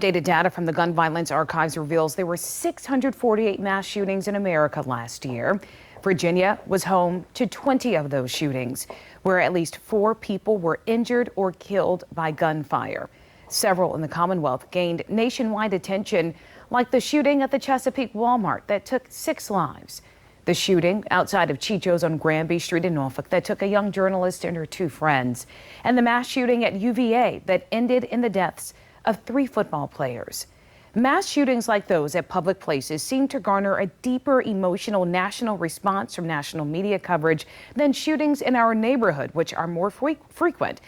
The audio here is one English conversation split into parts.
Updated data from the Gun Violence Archives reveals there were 648 mass shootings in America last year. Virginia was home to 20 of those shootings, where at least 4 people were injured or killed by gunfire. Several in the Commonwealth gained nationwide attention, like the shooting at the Chesapeake Walmart that took 6 lives. The shooting outside of Chicho's on Granby Street in Norfolk that took a young journalist and her 2 friends. And the mass shooting at UVA that ended in the deaths of 3 football players. Mass shootings like those at public places seem to garner a deeper emotional national response from national media coverage than shootings in our neighborhood, which are more frequent.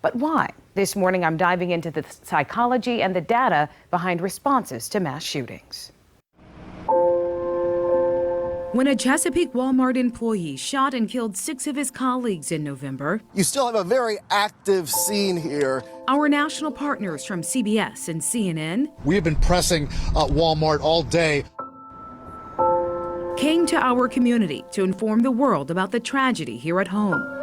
But why? This morning, I'm diving into the psychology and the data behind responses to mass shootings. When a Chesapeake Walmart employee shot and killed 6 of his colleagues in November, you still have a very active scene here. Our national partners from CBS and CNN, we have been pressing Walmart all day, came to our community to inform the world about the tragedy here at home.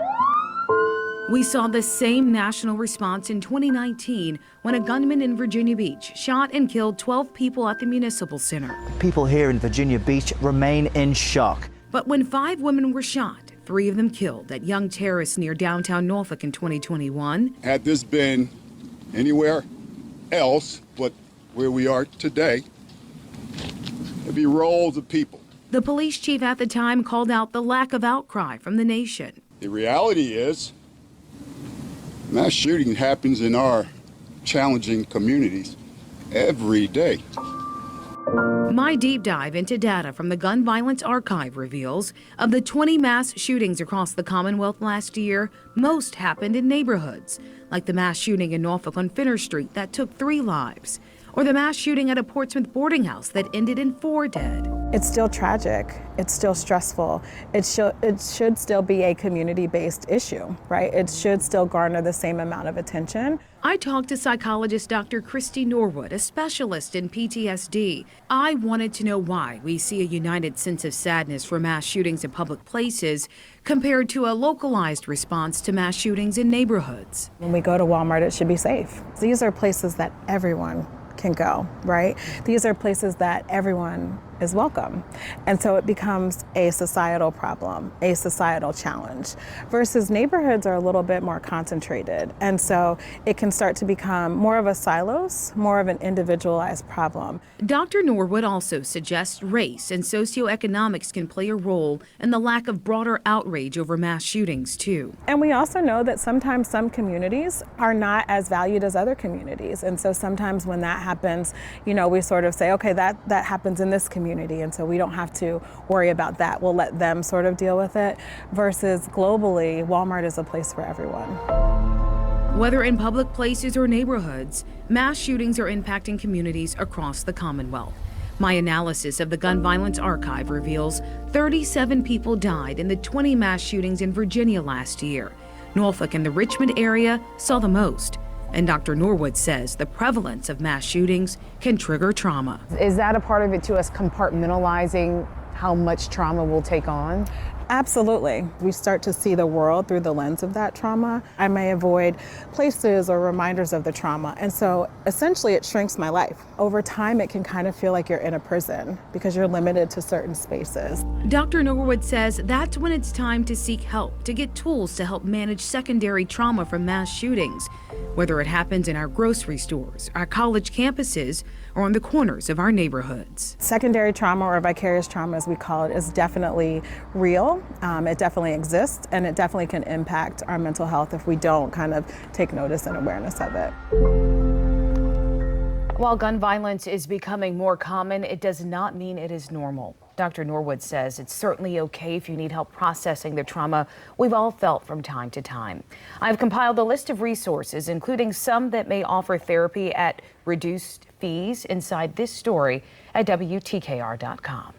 We saw the same national response in 2019 when a gunman in Virginia Beach shot and killed 12 people at the Municipal Center. People here in Virginia Beach remain in shock. But when 5 women were shot, 3 of them killed at Young Terrace near downtown Norfolk in 2021. Had this been anywhere else but where we are today, there'd be rolls of people. The police chief at the time called out the lack of outcry from the nation. The reality is, mass shooting happens in our challenging communities every day. My deep dive into data from the Gun Violence Archive reveals of the 20 mass shootings across the Commonwealth last year, most happened in neighborhoods, like the mass shooting in Norfolk on Finner Street that took 3 lives, or the mass shooting at a Portsmouth boarding house that ended in 4 dead. It's still tragic. It's still stressful. It should still be a community-based issue, right? It should still garner the same amount of attention. I talked to psychologist Dr. Christy Norwood, a specialist in PTSD. I wanted to know why we see a united sense of sadness for mass shootings in public places compared to a localized response to mass shootings in neighborhoods. When we go to Walmart, it should be safe. These are places that everyone can go, right? These are places that everyone is welcome. And so it becomes a societal problem, a societal challenge, versus neighborhoods are a little bit more concentrated. And so it can start to become more of a silos, more of an individualized problem. Dr. Norwood also suggests race and socioeconomics can play a role in the lack of broader outrage over mass shootings too. And we also know that sometimes some communities are not as valued as other communities. And so sometimes when that happens, you know, we sort of say, okay, that happens in this community, and so we don't have to worry about that. We'll let them sort of deal with it, versus globally, Walmart is a place for everyone. Whether in public places or neighborhoods, mass shootings are impacting communities across the Commonwealth. My analysis of the Gun Violence Archive reveals 37 people died in the 20 mass shootings in Virginia last year. Norfolk and the Richmond area saw the most. And Dr. Norwood says the prevalence of mass shootings can trigger trauma. Is that a part of it to us compartmentalizing how much trauma we'll take on? Absolutely. We start to see the world through the lens of that trauma. I may avoid places or reminders of the trauma. And so essentially it shrinks my life. Over time, it can kind of feel like you're in a prison because you're limited to certain spaces. Dr. Norwood says that's when it's time to seek help, to get tools to help manage secondary trauma from mass shootings, whether it happens in our grocery stores, our college campuses, or on the corners of our neighborhoods. Secondary trauma, or vicarious trauma as we call it, is definitely real. It definitely exists, and it definitely can impact our mental health if we don't kind of take notice and awareness of it. While gun violence is becoming more common, it does not mean it is normal. Dr. Norwood says it's certainly okay if you need help processing the trauma we've all felt from time to time. I've compiled a list of resources, including some that may offer therapy at reduced fees, inside this story at WTKR.com.